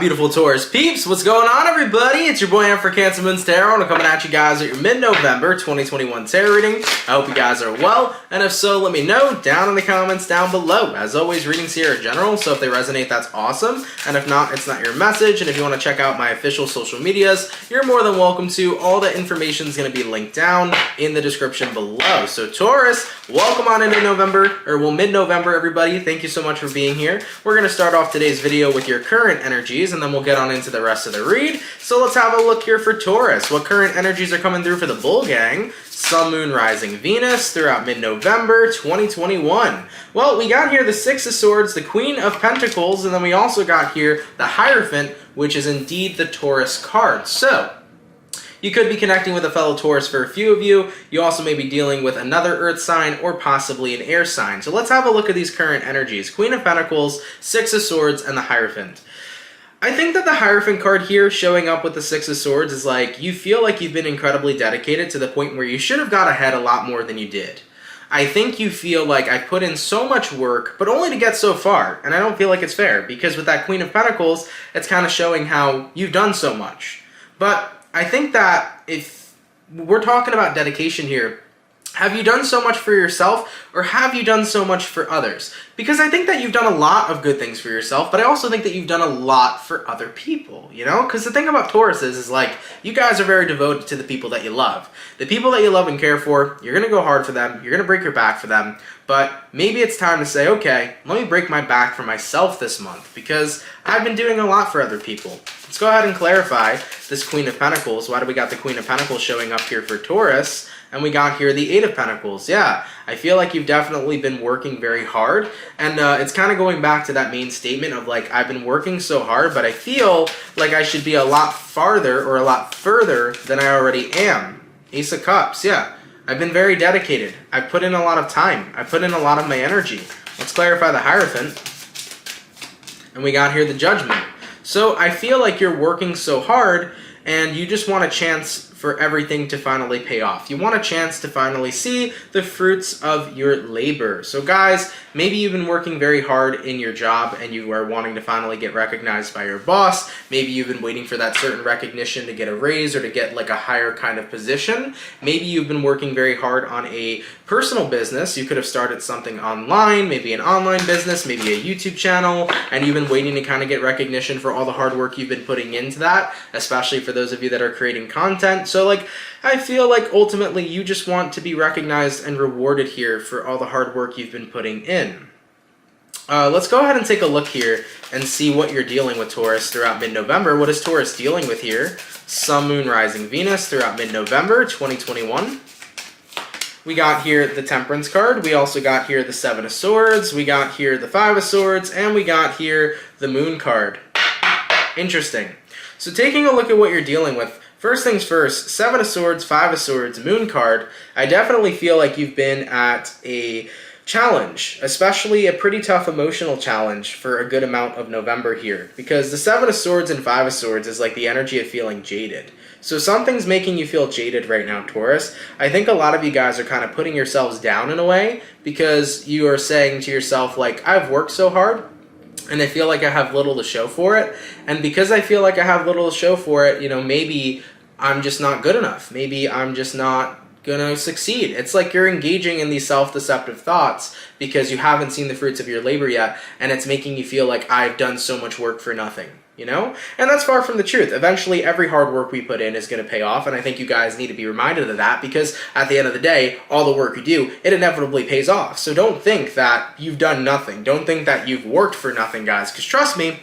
beautiful Taurus peeps? What's going on, everybody? It's your boy Am for CancerMoonsTarot, and I'm coming at you guys at your mid-November 2021 tarot reading. I hope you guys are well, and if so, let me know down in the comments down below. As always, readings here are general, so if they resonate, that's awesome, and if not, it's not your message. And if you want to check out my official social medias, you're more than welcome to. All the information is going to be linked down in the description below. So Taurus, welcome on into November, or well, mid-November, everybody. Thank you so much for being here. We're going to start off today's video with your current energies, and then we'll get on into the rest of the read. So let's have a look here for Taurus. What current energies are coming through for the Bull Gang? Sun, Moon, Rising, Venus throughout mid-November 2021. Well, we got here the Six of Swords, the Queen of Pentacles, and then we also got here the Hierophant, which is indeed the Taurus card. So you could be connecting with a fellow Taurus for a few of you. You also may be dealing with another earth sign or possibly an air sign. So let's have a look at these current energies. Queen of Pentacles, Six of Swords, and the Hierophant. I think that the Hierophant card here showing up with the Six of Swords is like you feel like you've been incredibly dedicated to the point where you should have got ahead a lot more than you did. I think you feel like I put in so much work, but only to get so far, and I don't feel like it's fair, because with that Queen of Pentacles, it's kind of showing how you've done so much. But I think that if we're talking about dedication here, have you done so much for yourself, or have you done so much for others? Because I think that you've done a lot of good things for yourself, but I also think that you've done a lot for other people, you know? Because the thing about Taurus is like, you guys are very devoted to the people that you love. The people that you love and care for, you're going to go hard for them, you're going to break your back for them, but maybe it's time to say, okay, let me break my back for myself this month, because I've been doing a lot for other people. Let's go ahead and clarify this Queen of Pentacles. Why do we got the Queen of Pentacles showing up here for Taurus? And we got here the Eight of Pentacles. Yeah, I feel like you've definitely been working very hard. And it's kind of going back to that main statement of like, I've been working so hard, but I feel like I should be a lot farther or a lot further than I already am. Ace of Cups, yeah. I've been very dedicated. I put in a lot of time. I put in a lot of my energy. Let's clarify the Hierophant. And we got here the Judgment. So I feel like you're working so hard and you just want a chance for everything to finally pay off. You want a chance to finally see the fruits of your labor. So guys, maybe you've been working very hard in your job and you are wanting to finally get recognized by your boss. Maybe you've been waiting for that certain recognition to get a raise or to get like a higher kind of position. Maybe you've been working very hard on a personal business. You could have started something online, maybe an online business, maybe a YouTube channel, and you've been waiting to kind of get recognition for all the hard work you've been putting into that, especially for those of you that are creating content. So like, I feel like ultimately you just want to be recognized and rewarded here for all the hard work you've been putting in. Let's go ahead and take a look here and see what you're dealing with, Taurus, throughout mid-November. What is Taurus dealing with here? Sun, Moon, Rising, Venus throughout mid-November 2021. We got here the Temperance card. We also got here the Seven of Swords. We got here the Five of Swords. And we got here the Moon card. Interesting. So taking a look at what you're dealing with, first things first, Seven of Swords, Five of Swords, Moon card, I definitely feel like you've been at a challenge, especially a pretty tough emotional challenge for a good amount of November here. Because the Seven of Swords and Five of Swords is like the energy of feeling jaded. So something's making you feel jaded right now, Taurus. I think a lot of you guys are kind of putting yourselves down in a way because you are saying to yourself, like, I've worked so hard, and I feel like I have little to show for it. And because I feel like I have little to show for it, you know, maybe I'm just not good enough. Maybe I'm just not gonna succeed. It's like you're engaging in these self-deceptive thoughts because you haven't seen the fruits of your labor yet, and it's making you feel like I've done so much work for nothing, you know? And that's far from the truth. Eventually, every hard work we put in is going to pay off, and I think you guys need to be reminded of that because at the end of the day, all the work you do, it inevitably pays off. So don't think that you've done nothing. Don't think that you've worked for nothing, guys, because trust me,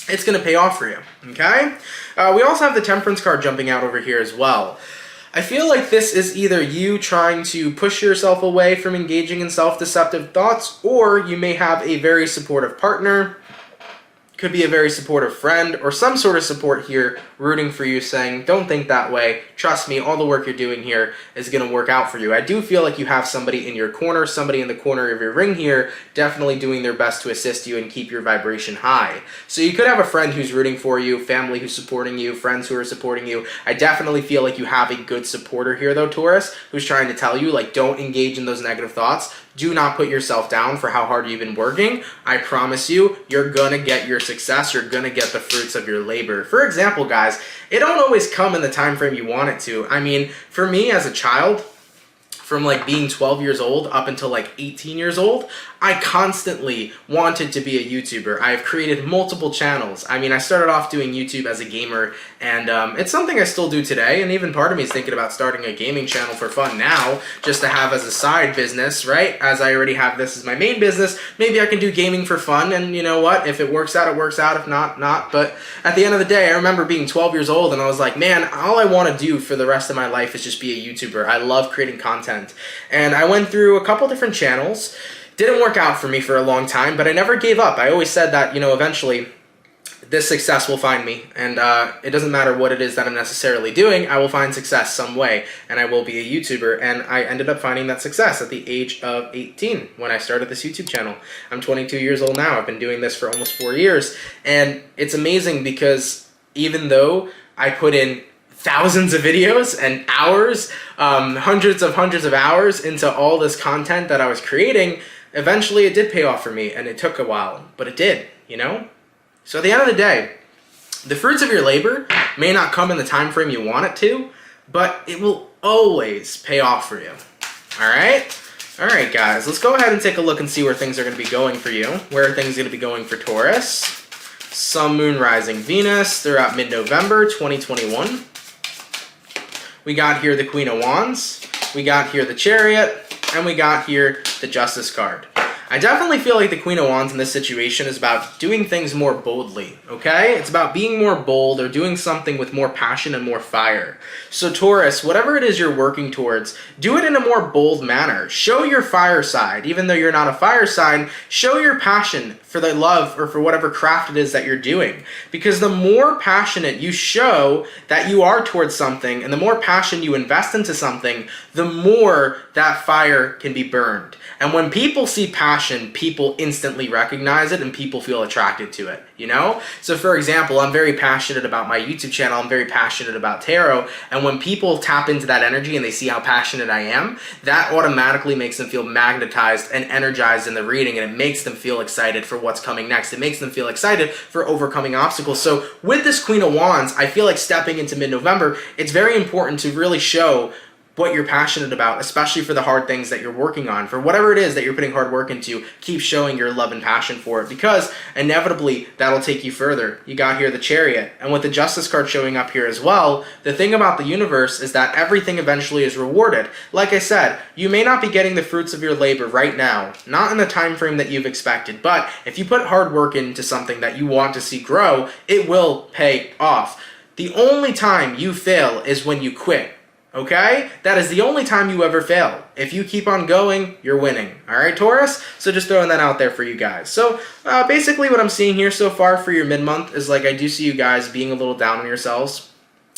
it's going to pay off for you, okay? We also have the Temperance card jumping out over here as well. I feel like this is either you trying to push yourself away from engaging in self-deceptive thoughts, or you may have a very supportive partner, could be a very supportive friend, or some sort of support here rooting for you, saying, don't think that way, trust me, all the work you're doing here is going to work out for you. I do feel like you have somebody in your corner, somebody in the corner of your ring here, definitely doing their best to assist you and keep your vibration high. So you could have a friend who's rooting for you, family who's supporting you, friends who are supporting you. I definitely feel like you have a good supporter here though, Taurus, who's trying to tell you, like, don't engage in those negative thoughts, do not put yourself down for how hard you've been working. I promise you, you're gonna get your success. You're gonna get the fruits of your labor. For example, guys, it don't always come in the time frame you want it to. I mean, for me as a child, from like being 12 years old up until like 18 years old, I constantly wanted to be a YouTuber. I've created multiple channels. I mean, I started off doing YouTube as a gamer, and it's something I still do today, and even part of me is thinking about starting a gaming channel for fun now, just to have as a side business, right? As I already have this as my main business, maybe I can do gaming for fun, and you know what? If it works out, it works out. If not, not. But at the end of the day, I remember being 12 years old, and I was like, man, all I want to do for the rest of my life is just be a YouTuber. I love creating content. And I went through a couple different channels. Didn't work out for me for a long time, but I never gave up. I always said that, you know, eventually this success will find me, and it doesn't matter what it is that I'm necessarily doing, I will find success some way, and I will be a YouTuber. And I ended up finding that success at the age of 18 when I started this YouTube channel. I'm 22 years old now. I've been doing this for almost 4 years, and it's amazing because even though I put in thousands of videos and hours, hundreds of hours into all this content that I was creating, eventually it did pay off for me, and it took a while, but it did, you know? So at the end of the day, the fruits of your labor may not come in the time frame you want it to, but it will always pay off for you. All right? All right, guys, let's go ahead and take a look and see where things are going to be going for you. Where are things going to be going for Taurus? Sun, Moon, Rising, Venus throughout mid-November 2021. We got here the Queen of Wands, we got here the Chariot, and we got here the Justice card. I definitely feel like the Queen of Wands in this situation is about doing things more boldly, okay? It's about being more bold or doing something with more passion and more fire. So Taurus, whatever it is you're working towards, do it in a more bold manner. Show your fire side. Even though you're not a fire sign, show your passion for the love or for whatever craft it is that you're doing. Because the more passionate you show that you are towards something, and the more passion you invest into something, the more that fire can be burned. And when people see passion, people instantly recognize it and people feel attracted to it, you know? So for example, I'm very passionate about my YouTube channel. I'm very passionate about tarot. And when people tap into that energy and they see how passionate I am, that automatically makes them feel magnetized and energized in the reading, and it makes them feel excited for what's coming next. It makes them feel excited for overcoming obstacles. So with this Queen of Wands, I feel like stepping into mid-November, it's very important to really show what you're passionate about, especially for the hard things that you're working on. For whatever it is that you're putting hard work into, keep showing your love and passion for it, because inevitably that'll take you further. You got here the Chariot, and with the Justice card showing up here as well, the thing about the universe is that everything eventually is rewarded. Like I said, you may not be getting the fruits of your labor right now, not in the time frame that you've expected, but if you put hard work into something that you want to see grow, it will pay off. The only time you fail is when you quit. Okay? That is the only time you ever fail. If you keep on going, you're winning. All right, Taurus? So just throwing that out there for you guys. So basically what I'm seeing here so far for your mid-month is like I do see you guys being a little down on yourselves.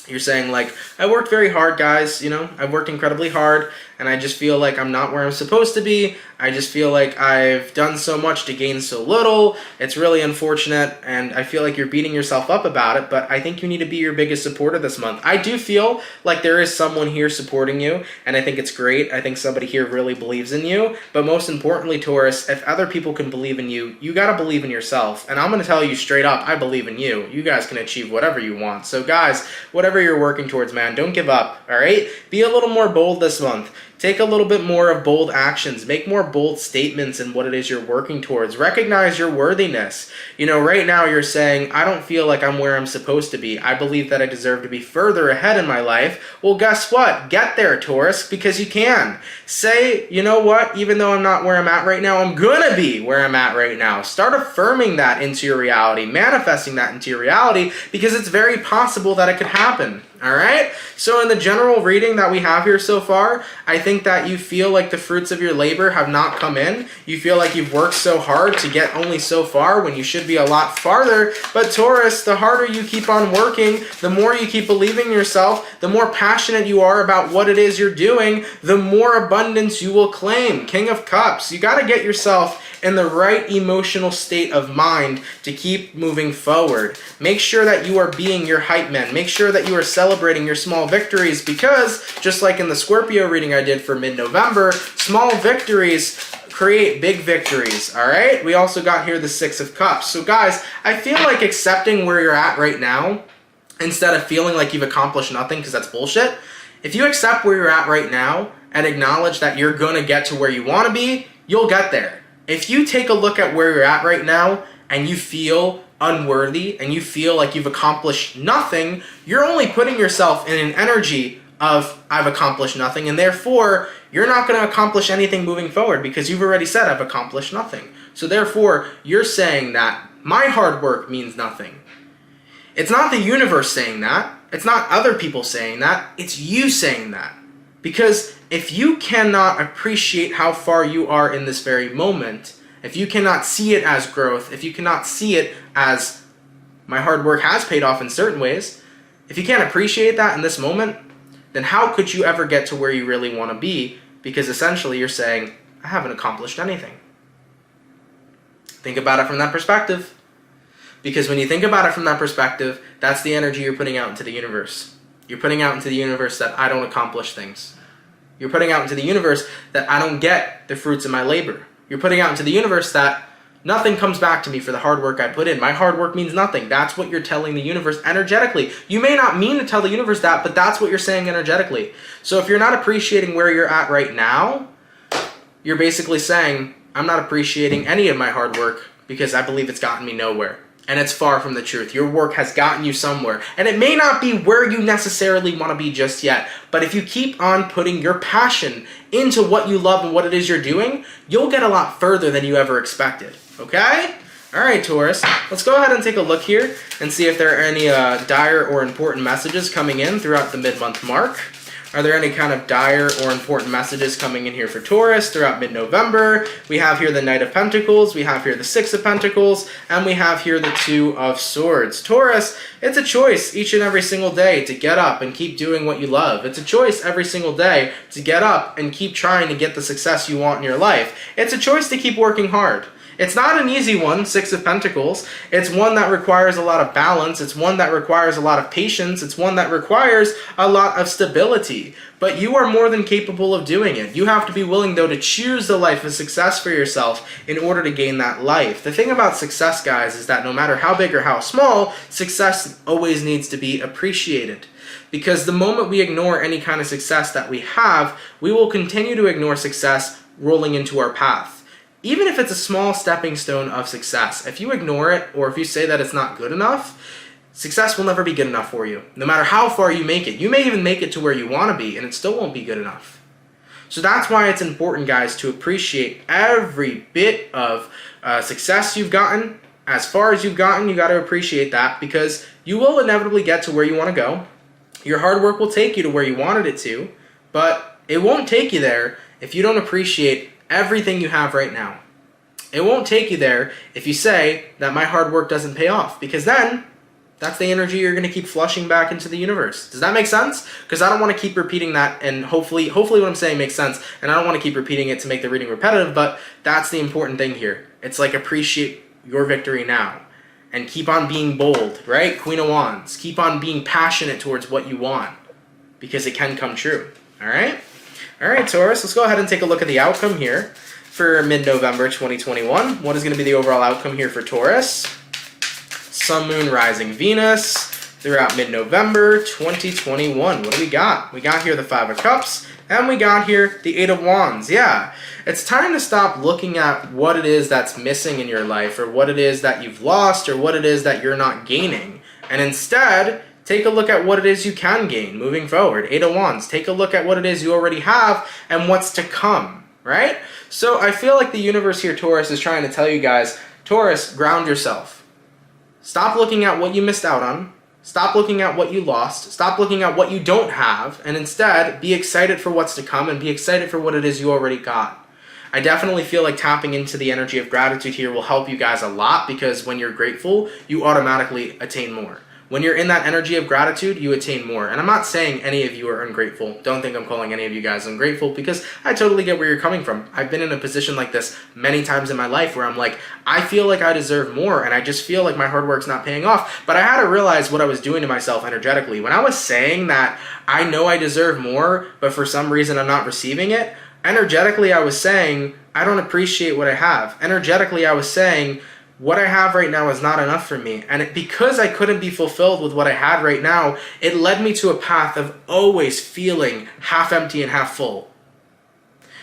You're saying like, I worked very hard, guys. You know, I've worked incredibly hard, and I just feel like I'm not where I'm supposed to be. I just feel like I've done so much to gain so little. It's really unfortunate, and I feel like you're beating yourself up about it, but I think you need to be your biggest supporter this month. I do feel like there is someone here supporting you, and I think it's great. I think somebody here really believes in you, but most importantly, Taurus, if other people can believe in you, you gotta believe in yourself, and I'm gonna tell you straight up, I believe in you. You guys can achieve whatever you want. So guys, whatever you're working towards, man, don't give up, all right? Be a little more bold this month. Take a little bit more of bold actions. Make more bold statements in what it is you're working towards. Recognize your worthiness. You know, right now you're saying, I don't feel like I'm where I'm supposed to be. I believe that I deserve to be further ahead in my life. Well, guess what? Get there, Taurus, because you can. Say, you know what? Even though I'm not where I'm at right now, I'm gonna be where I'm at right now. Start affirming that into your reality, manifesting that into your reality, because it's very possible that it could happen. All right? So in the general reading that we have here so far, I think that you feel like the fruits of your labor have not come in. You feel like you've worked so hard to get only so far when you should be a lot farther. But Taurus, the harder you keep on working, the more you keep believing in yourself, the more passionate you are about what it is you're doing, the more abundance you will claim. King of Cups, you got to get yourself in the right emotional state of mind to keep moving forward. Make sure that you are being your hype man. Make sure that you are celebrating your small victories, because just like in the Scorpio reading I did for mid-November, small victories create big victories, all right? We also got here the Six of Cups. So guys, I feel like accepting where you're at right now, instead of feeling like you've accomplished nothing, because that's bullshit. If you accept where you're at right now and acknowledge that you're going to get to where you want to be, you'll get there. If you take a look at where you're at right now and you feel unworthy and you feel like you've accomplished nothing, you're only putting yourself in an energy of I've accomplished nothing, and therefore you're not going to accomplish anything moving forward because you've already said I've accomplished nothing. So therefore you're saying that my hard work means nothing. It's not the universe saying that. It's not other people saying that. It's you saying that. Because if you cannot appreciate how far you are in this very moment, if you cannot see it as growth, if you cannot see it as my hard work has paid off in certain ways, if you can't appreciate that in this moment, then how could you ever get to where you really want to be? Because essentially you're saying, I haven't accomplished anything. Think about it from that perspective. Because when you think about it from that perspective, that's the energy you're putting out into the universe. You're putting out into the universe that I don't accomplish things. You're putting out into the universe that I don't get the fruits of my labor. You're putting out into the universe that nothing comes back to me for the hard work I put in. My hard work means nothing. That's what you're telling the universe energetically. You may not mean to tell the universe that, but that's what you're saying energetically. So if you're not appreciating where you're at right now, you're basically saying, I'm not appreciating any of my hard work because I believe it's gotten me nowhere. And it's far from the truth. Your work has gotten you somewhere. And it may not be where you necessarily want to be just yet. But if you keep on putting your passion into what you love and what it is you're doing, you'll get a lot further than you ever expected. Okay? Alright, Taurus. Let's go ahead and take a look here and see if there are any dire or important messages coming in throughout the mid-month mark. Are there any kind of dire or important messages coming in here for Taurus throughout mid-November? We have here the Knight of Pentacles, we have here the Six of Pentacles, and we have here the Two of Swords. Taurus, it's a choice each and every single day to get up and keep doing what you love. It's a choice every single day to get up and keep trying to get the success you want in your life. It's a choice to keep working hard. It's not an easy one, Six of Pentacles. It's one that requires a lot of balance. It's one that requires a lot of patience. It's one that requires a lot of stability. But you are more than capable of doing it. You have to be willing, though, to choose the life of success for yourself in order to gain that life. The thing about success, guys, is that no matter how big or how small, success always needs to be appreciated. Because the moment we ignore any kind of success that we have, we will continue to ignore success rolling into our path. Even if it's a small stepping stone of success, if you ignore it or if you say that it's not good enough, success will never be good enough for you. No matter how far you make it. You may even make it to where you want to be and it still won't be good enough. So that's why it's important, guys, to appreciate every bit of success you've gotten. As far as you've gotten, you got to appreciate that because you will inevitably get to where you want to go. Your hard work will take you to where you wanted it to, but it won't take you there if you don't appreciate everything you have right now. It won't take you there if you say that my hard work doesn't pay off, because then that's the energy you're going to keep flushing back into the universe. Does that make sense? Because I don't want to keep repeating that, and hopefully what I'm saying makes sense, and I don't want to keep repeating it to make the reading repetitive, but that's the important thing here. It's like appreciate your victory now and keep on being bold, right? Queen of Wands. Keep on being passionate towards what you want because it can come true, all right? All right, Taurus, let's go ahead and take a look at the outcome here for mid-November 2021. What is going to be the overall outcome here for Taurus? Sun, Moon, Rising, Venus throughout mid-November 2021. What do we got? We got here the Five of Cups, and we got here the Eight of Wands. Yeah, it's time to stop looking at what it is that's missing in your life or what it is that you've lost or what it is that you're not gaining. And instead, take a look at what it is you can gain moving forward. Eight of Wands. Take a look at what it is you already have and what's to come, right? So I feel like the universe here, Taurus, is trying to tell you guys, Taurus, ground yourself. Stop looking at what you missed out on. Stop looking at what you lost. Stop looking at what you don't have. And instead, be excited for what's to come and be excited for what it is you already got. I definitely feel like tapping into the energy of gratitude here will help you guys a lot because when you're grateful, you automatically attain more. When you're in that energy of gratitude, you attain more. And I'm not saying any of you are ungrateful. Don't think I'm calling any of you guys ungrateful because I totally get where you're coming from. I've been in a position like this many times in my life where I'm like, I feel like I deserve more and I just feel like my hard work's not paying off. But I had to realize what I was doing to myself energetically. When I was saying that I know I deserve more, but for some reason I'm not receiving it, energetically I was saying I don't appreciate what I have. Energetically, I was saying, what I have right now is not enough for me. And because I couldn't be fulfilled with what I had right now, it led me to a path of always feeling half empty and half full.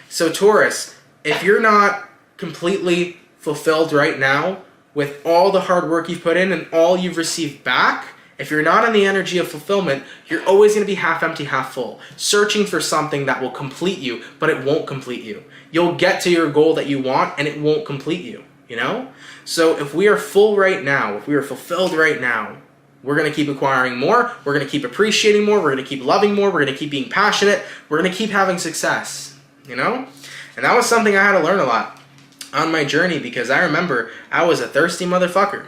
So Taurus, if you're not completely fulfilled right now with all the hard work you've put in and all you've received back, if you're not in the energy of fulfillment, you're always going to be half empty, half full, searching for something that will complete you, but it won't complete you. You'll get to your goal that you want and it won't complete you, you know? So if we are full right now, if we are fulfilled right now, we're going to keep acquiring more, we're going to keep appreciating more, we're going to keep loving more, we're going to keep being passionate, we're going to keep having success, you know? And that was something I had to learn a lot on my journey, because I remember I was a thirsty motherfucker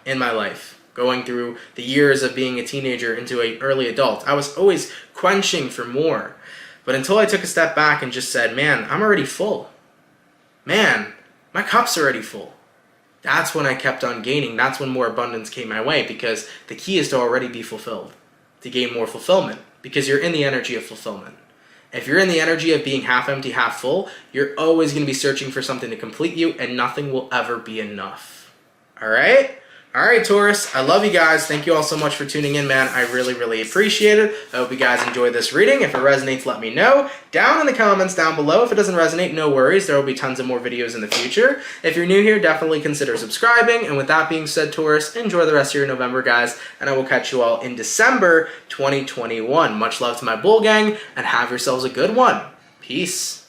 in my life, going through the years of being a teenager into an early adult. I was always quenching for more. But until I took a step back and just said, man, I'm already full. Man, my cup's already full. That's when I kept on gaining. That's when more abundance came my way, because the key is to already be fulfilled, to gain more fulfillment, because you're in the energy of fulfillment. If you're in the energy of being half empty, half full, you're always going to be searching for something to complete you, and nothing will ever be enough. All right? All right, Taurus, I love you guys. Thank you all so much for tuning in, man. I really, really appreciate it. I hope you guys enjoyed this reading. If it resonates, let me know down in the comments down below. If it doesn't resonate, no worries. There will be tons of more videos in the future. If you're new here, definitely consider subscribing. And with that being said, Taurus, enjoy the rest of your November, guys, and I will catch you all in December 2021. Much love to my bull gang, and have yourselves a good one. Peace.